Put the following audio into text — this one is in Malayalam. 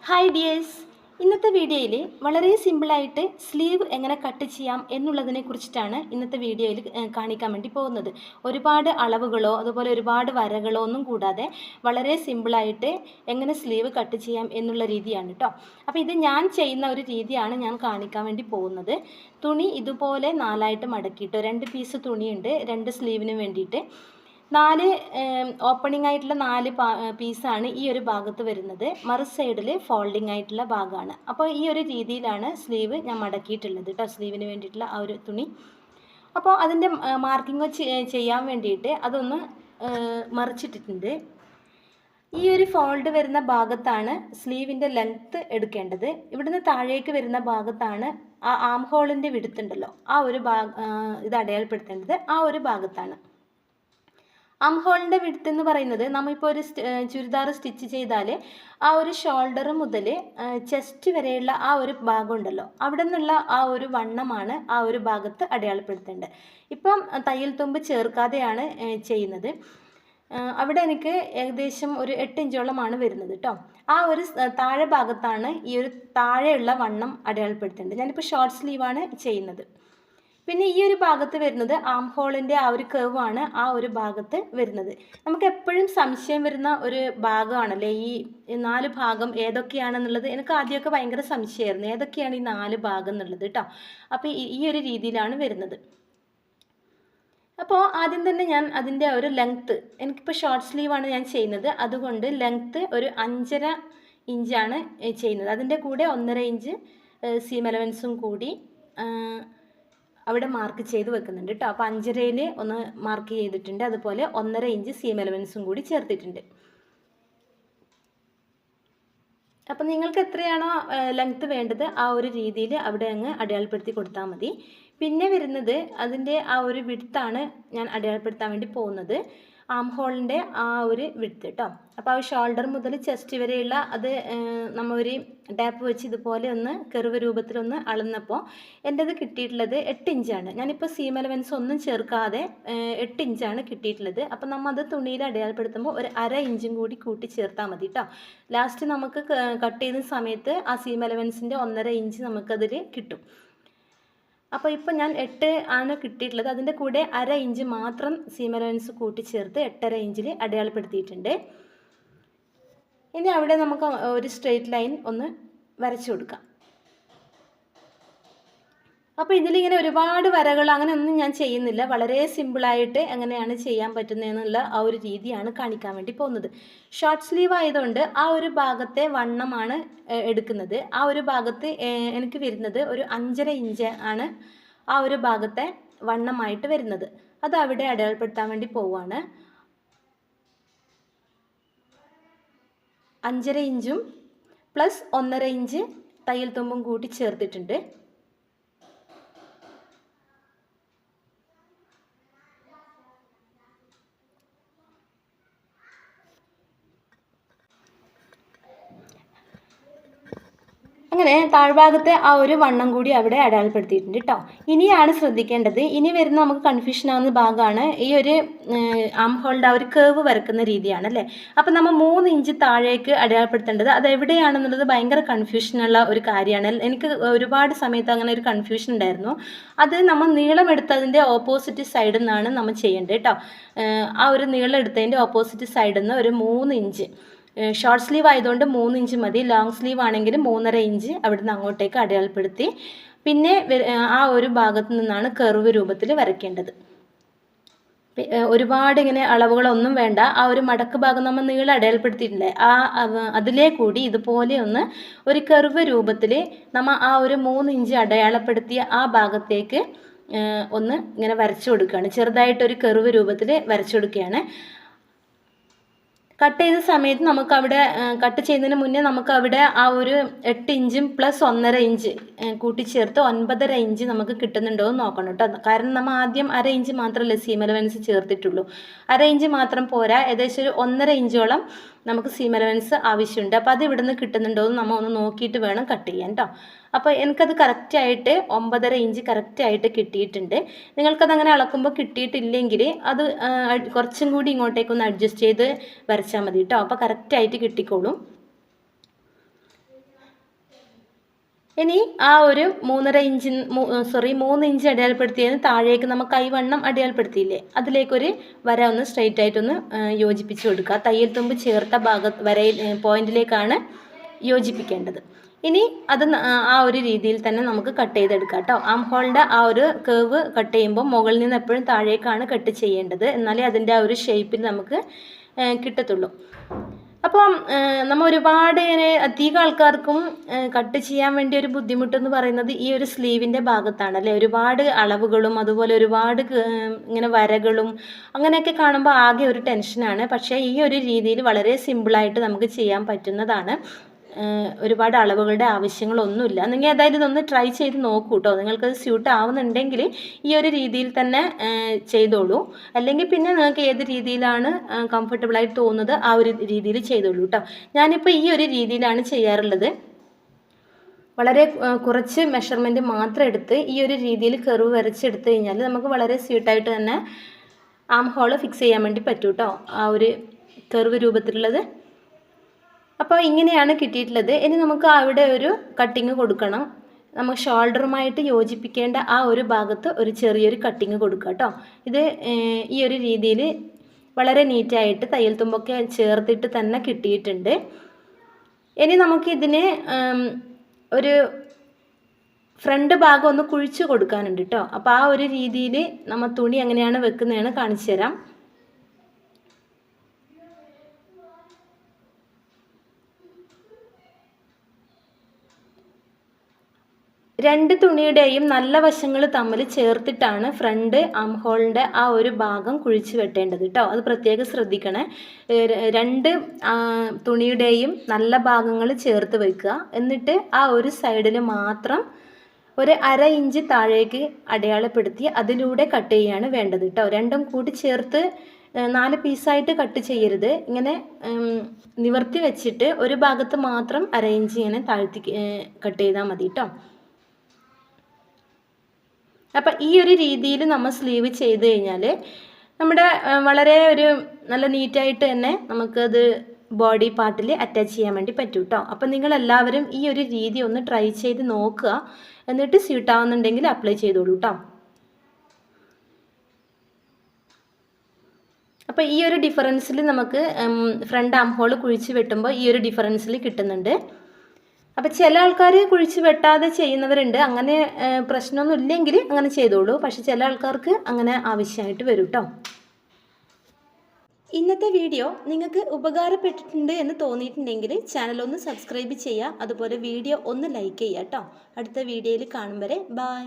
ഹായ് ഡിയേഴ്സ്, ഇന്നത്തെ വീഡിയോയിൽ വളരെ സിമ്പിളായിട്ട് സ്ലീവ് എങ്ങനെ കട്ട് ചെയ്യാം എന്നുള്ളതിനെ കുറിച്ചിട്ടാണ് ഇന്നത്തെ വീഡിയോയിൽ കാണിക്കാൻ വേണ്ടി പോകുന്നത്. ഒരുപാട് അളവുകളോ അതുപോലെ ഒരുപാട് വരകളോ ഒന്നും കൂടാതെ വളരെ സിമ്പിളായിട്ട് എങ്ങനെ സ്ലീവ് കട്ട് ചെയ്യാം എന്നുള്ള രീതിയാണ് കേട്ടോ. അപ്പോൾ ഇത് ഞാൻ ചെയ്യുന്ന ഒരു രീതിയാണ് ഞാൻ കാണിക്കാൻ വേണ്ടി പോകുന്നത്. തുണി ഇതുപോലെ നാലായിട്ട് മടക്കിയിട്ടോ, 2 പീസ് തുണിയുണ്ട് 2 സ്ലീവിന് വേണ്ടിയിട്ട്. 4 ഓപ്പണിംഗ് ആയിട്ടുള്ള 4 പീസാണ് ഈ ഒരു ഭാഗത്ത് വരുന്നത്. മറു സൈഡിൽ ഫോൾഡിംഗ് ആയിട്ടുള്ള ഭാഗമാണ്. അപ്പോൾ ഈ ഒരു രീതിയിലാണ് സ്ലീവ് ഞാൻ മടക്കിയിട്ടുള്ളത് കേട്ടോ, സ്ലീവിന് വേണ്ടിയിട്ടുള്ള ആ ഒരു തുണി. അപ്പോൾ അതിൻ്റെ മാർക്കിംഗ് ചെയ്യാൻ വേണ്ടിയിട്ട് അതൊന്ന് മറിച്ചിട്ടിട്ടുണ്ട്. ഈ ഒരു ഫോൾഡ് വരുന്ന ഭാഗത്താണ് സ്ലീവിൻ്റെ ലെങ്ത്ത് എടുക്കേണ്ടത്. ഇവിടുന്ന് താഴേക്ക് വരുന്ന ഭാഗത്താണ് ആ ആം ഹോളിൻ്റെ വിടുത്തുണ്ടല്ലോ, ആ ഒരു ഇത് അടയാളപ്പെടുത്തേണ്ടത് ആ ഒരു ഭാഗത്താണ്. ആം ഹോളിൻ്റെ വിഡ്ത്ത് എന്ന് പറയുന്നത്, നമ്മളിപ്പോൾ ഒരു ചുരിദാർ സ്റ്റിച്ച് ചെയ്താൽ ആ ഒരു ഷോൾഡർ മുതൽ ചെസ്റ്റ് വരെയുള്ള ആ ഒരു ഭാഗം ഉണ്ടല്ലോ, അവിടെ നിന്നുള്ള ആ ഒരു വണ്ണമാണ് ആ ഒരു ഭാഗത്ത് അടയാളപ്പെടുത്തേണ്ടത്. ഇപ്പം തയ്യൽ തുമ്പ് ചേർക്കാതെയാണ് ചെയ്യുന്നത്. അവിടെ എനിക്ക് ഏകദേശം ഒരു 8 ഇഞ്ചോളമാണ് വരുന്നത് കേട്ടോ. ആ ഒരു താഴെ ഭാഗത്താണ് ഈ ഒരു താഴെയുള്ള വണ്ണം അടയാളപ്പെടുത്തേണ്ടത്. ഞാനിപ്പോൾ ഷോർട്ട് സ്ലീവാണ് ചെയ്യുന്നത്. പിന്നെ ഈ ഒരു ഭാഗത്ത് വരുന്നത് ആം ഹോളിൻ്റെ ആ ഒരു കർവാണ് ആ ഒരു ഭാഗത്ത് വരുന്നത്. നമുക്ക് എപ്പോഴും സംശയം വരുന്ന ഒരു ഭാഗമാണല്ലേ ഈ 4 ഭാഗം ഏതൊക്കെയാണെന്നുള്ളത്. എനിക്ക് ആദ്യമൊക്കെ ഭയങ്കര സംശയമായിരുന്നു ഏതൊക്കെയാണ് ഈ 4 ഭാഗം എന്നുള്ളത് കേട്ടോ. അപ്പോൾ ഈ ഒരു രീതിയിലാണ് വരുന്നത്. അപ്പോൾ ആദ്യം തന്നെ ഞാൻ അതിൻ്റെ ഒരു ലെങ്ത്ത്, എനിക്കിപ്പോൾ ഷോർട്ട് സ്ലീവാണ് ഞാൻ ചെയ്യുന്നത്, അതുകൊണ്ട് ലെങ്ത്ത് ഒരു 5.5 ഇഞ്ചാണ് ചെയ്യുന്നത്. അതിൻ്റെ കൂടെ 1.5 ഇഞ്ച് സീം അലവൻസും കൂടി അവിടെ മാർക്ക് ചെയ്ത് വെക്കുന്നുണ്ട് കേട്ടോ. അപ്പോൾ 5.5-ൽ ഒന്ന് മാർക്ക് ചെയ്തിട്ടുണ്ട്, അതുപോലെ 1.5 ഇഞ്ച് സീം അലവൻസും കൂടി ചേർത്തിട്ടുണ്ട്. അപ്പം നിങ്ങൾക്ക് എത്രയാണോ ലെങ്ത്ത് വേണ്ടത് ആ ഒരു രീതിയിൽ അവിടെ അങ്ങ് അടയാളപ്പെടുത്തി കൊടുത്താൽ മതി. പിന്നെ വരുന്നത് അതിൻ്റെ ആ ഒരു വിഡ്ത്താണ് ഞാൻ അടയാളപ്പെടുത്താൻ വേണ്ടി പോകുന്നത്, ആം ഹോളിൻ്റെ ആ ഒരു വിഡ്ത്ത് കേട്ടോ. അപ്പോൾ ആ ഷോൾഡർ മുതൽ ചെസ്റ്റ് വരെയുള്ള അത് നമ്മൾ ഒരു ടാപ്പ് വെച്ച് ഇതുപോലെ ഒന്ന് കർവ് രൂപത്തിലൊന്ന് അളന്നപ്പോൾ എൻ്റെത് കിട്ടിയിട്ടുള്ളത് 8 ഇഞ്ചാണ്. ഞാനിപ്പോൾ സീം അലവൻസ് ഒന്നും ചേർക്കാതെ 8 ഇഞ്ചാണ് കിട്ടിയിട്ടുള്ളത്. അപ്പോൾ നമ്മൾ അത് തുണിയിൽ അടയാളപ്പെടുത്തുമ്പോൾ ഒരു 1/2 ഇഞ്ചും കൂടി കൂട്ടി ചേർത്താൽ മതി കേട്ടോ. ലാസ്റ്റ് നമുക്ക് കട്ട് ചെയ്യുന്ന സമയത്ത് ആ സീം അലവൻസിൻ്റെ 1.5 ഇഞ്ച് നമുക്കതിൽ കിട്ടും. അപ്പോൾ ഇപ്പോൾ ഞാൻ 8 ആണ് കിട്ടിയിട്ടുള്ളത്. അതിൻ്റെ കൂടെ 1/2 ഇഞ്ച് മാത്രം സീം അലവൻസ് കൂട്ടിച്ചേർത്ത് 8.5 ഇഞ്ചിൽ അടയാളപ്പെടുത്തിയിട്ടുണ്ട്. ഇനി അവിടെ നമുക്ക് ഒരു സ്ട്രെയിറ്റ് ലൈൻ ഒന്ന് വരച്ചു കൊടുക്കാം. അപ്പോൾ ഇതിലിങ്ങനെ ഒരുപാട് വരകൾ അങ്ങനെ ഒന്നും ഞാൻ ചെയ്യുന്നില്ല. വളരെ സിമ്പിളായിട്ട് എങ്ങനെയാണ് ചെയ്യാൻ പറ്റുന്നതെന്നുള്ള ആ ഒരു രീതിയാണ് കാണിക്കാൻ വേണ്ടി പോകുന്നത്. ഷോർട്ട് സ്ലീവ് ആയതുകൊണ്ട് ആ ഒരു ഭാഗത്തെ വണ്ണമാണ് എടുക്കുന്നത്. ആ ഒരു ഭാഗത്ത് എനിക്ക് വരുന്നത് ഒരു 5.5 ഇഞ്ച് ആണ് ആ ഒരു ഭാഗത്തെ വണ്ണമായിട്ട് വരുന്നത്. അത് അവിടെ അടയാളപ്പെടുത്താൻ വേണ്ടി പോവുകയാണ്. 5.5 ഇഞ്ചും പ്ലസ് 1.5 ഇഞ്ച് തയ്യൽ തുമ്പും കൂട്ടി ചേർത്തിട്ടുണ്ട്. അങ്ങനെ താഴ്ഭാഗത്തെ ആ ഒരു വണ്ണം കൂടി അവിടെ അടയാളപ്പെടുത്തിയിട്ടുണ്ട് കേട്ടോ. ഇനിയാണ് ശ്രദ്ധിക്കേണ്ടത്, ഇനി വരുന്ന നമുക്ക് കൺഫ്യൂഷൻ ആവുന്ന ഭാഗമാണ് ഈ ഒരു ആം ഹോളിൻ്റെ ആ ഒരു കേവ് വരക്കുന്ന രീതിയാണ് അല്ലേ. അപ്പോൾ നമ്മൾ 3 ഇഞ്ച് താഴേക്ക് അടയാളപ്പെടുത്തേണ്ടത് അത് എവിടെയാണെന്നുള്ളത് ഭയങ്കര കൺഫ്യൂഷനുള്ള ഒരു കാര്യമാണ്. എനിക്ക് ഒരുപാട് സമയത്ത് അങ്ങനെ ഒരു കൺഫ്യൂഷൻ ഉണ്ടായിരുന്നു. അത് നമ്മൾ നീളം എടുത്തതിൻ്റെ ഓപ്പോസിറ്റ് സൈഡിൽ നിന്നാണ് നമ്മൾ ചെയ്യേണ്ടത് കേട്ടോ. ആ ഒരു നീളം എടുത്തതിൻ്റെ ഓപ്പോസിറ്റ് സൈഡിൽ നിന്ന് ഒരു 3 ഇഞ്ച്, ഷോർട്ട് സ്ലീവ് ആയതുകൊണ്ട് 3 ഇഞ്ച് മതി. ലോങ് സ്ലീവ് ആണെങ്കിൽ 3.5 ഇഞ്ച് അവിടുന്ന് അങ്ങോട്ടേക്ക് അടയാളപ്പെടുത്തി പിന്നെ ആ ഒരു ഭാഗത്തു നിന്നാണ് കർവ് രൂപത്തിൽ വരയ്ക്കേണ്ടത്. ഒരുപാട് ഇങ്ങനെ അളവുകളൊന്നും വേണ്ട. ആ ഒരു മടക്ക് ഭാഗം നമ്മൾ നീളം അടയാളപ്പെടുത്തിയിട്ടില്ലേ, അതിലേ കൂടി ഇതുപോലെ ഒന്ന് ഒരു കർവ് രൂപത്തിൽ നമ്മൾ ആ ഒരു 3 ഇഞ്ച് അടയാളപ്പെടുത്തിയ ആ ഭാഗത്തേക്ക് ഒന്ന് ഇങ്ങനെ വരച്ചു കൊടുക്കുകയാണ്. ചെറുതായിട്ടൊരു കർവ് രൂപത്തിൽ വരച്ചു കൊടുക്കുകയാണ്. കട്ട് ചെയ്ത സമയത്ത് നമുക്കവിടെ കട്ട് ചെയ്യുന്നതിന് മുന്നേ നമുക്കവിടെ ആ ഒരു 8 ഇഞ്ചും പ്ലസ് 1.5 ഇഞ്ച് കൂട്ടിച്ചേർത്ത് 9.5 ഇഞ്ച് നമുക്ക് കിട്ടുന്നുണ്ടോ എന്ന് നോക്കണം കേട്ടോ. കാരണം നമ്മൾ ആദ്യം 1/2 ഇഞ്ച് മാത്രമല്ലേ സീം അലവൻസ് ചേർത്തിട്ടുള്ളൂ. 1/2 ഇഞ്ച് മാത്രം പോരാ, ഏകദേശം ഒരു 1.5 ഇഞ്ചോളം നമുക്ക് സീം അലവൻസ് ആവശ്യമുണ്ട്. അപ്പോൾ അത് ഇവിടെ നിന്ന് കിട്ടുന്നുണ്ടോ എന്ന് നമ്മൾ ഒന്ന് നോക്കിയിട്ട് വേണം കട്ട് ചെയ്യാൻ കേട്ടോ. അപ്പോൾ എനിക്കത് കറക്റ്റായിട്ട് 9.5 ഇഞ്ച് കറക്റ്റായിട്ട് കിട്ടിയിട്ടുണ്ട്. നിങ്ങൾക്കതങ്ങനെ അളക്കുമ്പോൾ കിട്ടിയിട്ടില്ലെങ്കിൽ അത് കുറച്ചും കൂടി ഇങ്ങോട്ടേക്കൊന്ന് അഡ്ജസ്റ്റ് ചെയ്ത് വരച്ചാൽ മതി കേട്ടോ. അപ്പോൾ കറക്റ്റായിട്ട് കിട്ടിക്കോളും. ഇനി ആ ഒരു 3 ഇഞ്ച് അടയാളപ്പെടുത്തിയതിന് താഴേക്ക് നമുക്ക് കൈവണ്ണം അടയാളപ്പെടുത്തിയില്ലേ, അതിലേക്കൊരു വര ഒന്ന് സ്ട്രെയിറ്റ് ആയിട്ടൊന്ന് യോജിപ്പിച്ച് കൊടുക്കുക. തയ്യൽ തുമ്പ് ചേർത്ത വരയിൽ പോയിന്റിലേക്കാണ് യോജിപ്പിക്കേണ്ടത്. ഇനി അത് ആ ഒരു രീതിയിൽ തന്നെ നമുക്ക് കട്ട് ചെയ്തെടുക്കാം കേട്ടോ. ആം ഹോളിൻ്റെ ആ ഒരു കേവ് കട്ട് ചെയ്യുമ്പോൾ മുകളിൽ നിന്ന് എപ്പോഴും താഴേക്കാണ് കട്ട് ചെയ്യേണ്ടത്, എന്നാലേ അതിൻ്റെ ആ ഒരു ഷേപ്പിൽ നമുക്ക് കിട്ടത്തുള്ളൂ. അപ്പം നമ്മൾ ഒരുപാട് അധികം ആൾക്കാർക്കും കട്ട് ചെയ്യാൻ വേണ്ടി ഒരു ബുദ്ധിമുട്ടെന്ന് പറയുന്നത് ഈ ഒരു സ്ലീവിൻ്റെ ഭാഗത്താണ് അല്ലേ. ഒരുപാട് അളവുകളും അതുപോലെ ഒരുപാട് ഇങ്ങനെ വരകളും അങ്ങനെയൊക്കെ കാണുമ്പോൾ ആകെ ഒരു ടെൻഷനാണ്. പക്ഷേ ഈ ഒരു രീതിയിൽ വളരെ സിമ്പിളായിട്ട് നമുക്ക് ചെയ്യാൻ പറ്റുന്നതാണ്. ഒരുപാട് അളവുകളുടെ ആവശ്യങ്ങളൊന്നുമില്ല. നിങ്ങൾ ഏതായാലും ഇതൊന്ന് ട്രൈ ചെയ്ത് നോക്കൂ കേട്ടോ. നിങ്ങൾക്കത് സ്യൂട്ട് ആവുന്നുണ്ടെങ്കിൽ ഈ ഒരു രീതിയിൽ തന്നെ ചെയ്തോളൂ. അല്ലെങ്കിൽ പിന്നെ നിങ്ങൾക്ക് ഏത് രീതിയിലാണ് കംഫർട്ടബിളായിട്ട് തോന്നുന്നത് ആ ഒരു രീതിയിൽ ചെയ്തോളൂ കേട്ടോ. ഞാനിപ്പോൾ ഈ ഒരു രീതിയിലാണ് ചെയ്യാറുള്ളത്. വളരെ കുറച്ച് മെഷർമെൻറ്റ് മാത്രം എടുത്ത് ഈ ഒരു രീതിയിൽ കർവ് വരച്ചെടുത്ത് കഴിഞ്ഞാൽ നമുക്ക് വളരെ സ്യൂട്ടായിട്ട് തന്നെ ആം ഹോൾ ഫിക്സ് ചെയ്യാൻ വേണ്ടി പറ്റും കേട്ടോ, ആ ഒരു കർവ് രൂപത്തിലുള്ളത്. അപ്പോൾ ഇങ്ങനെയാണ് കിട്ടിയിട്ടുള്ളത്. ഇനി നമുക്ക് അവിടെ ഒരു കട്ടിങ് കൊടുക്കണം. നമുക്ക് ഷോൾഡറുമായിട്ട് യോജിപ്പിക്കേണ്ട ആ ഒരു ഭാഗത്ത് ഒരു ചെറിയൊരു കട്ടിങ് കൊടുക്കുക കേട്ടോ. ഇത് ഈ ഒരു രീതിയിൽ വളരെ നീറ്റായിട്ട് തയ്യൽ തുമ്പൊക്കെ ചേർത്തിട്ട് തന്നെ കിട്ടിയിട്ടുണ്ട്. ഇനി നമുക്കിതിന് ഒരു ഫ്രണ്ട് ഭാഗം ഒന്ന് കുഴിച്ച് കൊടുക്കാനുണ്ട് കേട്ടോ. അപ്പോൾ ആ ഒരു രീതിയിൽ നമ്മൾ തുണി എങ്ങനെയാണ് വെക്കുന്നതെന്ന് കാണിച്ചു തരാം. രണ്ട് തുണിയുടെയും നല്ല വശങ്ങൾ തമ്മിൽ ചേർത്തിട്ടാണ് ഫ്രണ്ട് ആം ഹോളിൻ്റെ ആ ഒരു ഭാഗം കുഴിച്ച് വെട്ടേണ്ടത് കേട്ടോ. അത് പ്രത്യേകം ശ്രദ്ധിക്കണേ. രണ്ട് തുണിയുടെയും നല്ല ഭാഗങ്ങൾ ചേർത്ത് വയ്ക്കുക. എന്നിട്ട് ആ ഒരു സൈഡിൽ മാത്രം ഒരു 1/2 ഇഞ്ച് താഴേക്ക് അടയാളപ്പെടുത്തി അതിലൂടെ കട്ട് ചെയ്യാണ് വേണ്ടത് കേട്ടോ. രണ്ടും കൂടി ചേർത്ത് 4 പീസായിട്ട് കട്ട് ചെയ്യരുത്. ഇങ്ങനെ നിവർത്തി വെച്ചിട്ട് ഒരു ഭാഗത്ത് മാത്രം 1/2 ഇഞ്ച് ഇങ്ങനെ താഴ്ത്തി കട്ട് ചെയ്താൽ മതി കേട്ടോ. അപ്പം ഈ ഒരു രീതിയിൽ നമ്മൾ സ്ലീവ് ചെയ്ത് കഴിഞ്ഞാൽ നമ്മുടെ വളരെ ഒരു നല്ല നീറ്റായിട്ട് തന്നെ നമുക്കത് ബോഡി പാർട്ടിൽ അറ്റാച്ച് ചെയ്യാൻ വേണ്ടി പറ്റും കേട്ടോ. അപ്പം നിങ്ങളെല്ലാവരും ഈ ഒരു രീതി ഒന്ന് ട്രൈ ചെയ്ത് നോക്കുക. എന്നിട്ട് സ്യൂട്ട് ആവുന്നുണ്ടെങ്കിൽ അപ്ലൈ ചെയ്തോളൂ കേട്ടോ. അപ്പോൾ ഈ ഒരു ഡിഫറൻസിൽ നമുക്ക് ഫ്രണ്ട് ആം ഹോൾ കുഴിച്ച് വെട്ടുമ്പോൾ ഈ ഒരു ഡിഫറൻസിൽ കിട്ടുന്നുണ്ട്. അപ്പോൾ ചില ആൾക്കാർ കുഴിച്ച് വെട്ടാതെ ചെയ്യുന്നവരുണ്ട്. അങ്ങനെ പ്രശ്നമൊന്നും ഇല്ലെങ്കിൽ അങ്ങനെ ചെയ്തോളൂ. പക്ഷെ ചില ആൾക്കാർക്ക് അങ്ങനെ ആവശ്യമായിട്ട് വരും കേട്ടോ. ഇന്നത്തെ വീഡിയോ നിങ്ങൾക്ക് ഉപകാരപ്പെട്ടിട്ടുണ്ട് എന്ന് തോന്നിയിട്ടുണ്ടെങ്കിൽ ചാനൽ ഒന്ന് സബ്സ്ക്രൈബ് ചെയ്യുക. അതുപോലെ വീഡിയോ ഒന്ന് ലൈക്ക് ചെയ്യുക കേട്ടോ. അടുത്ത വീഡിയോയിൽ കാണും വരെ ബൈ.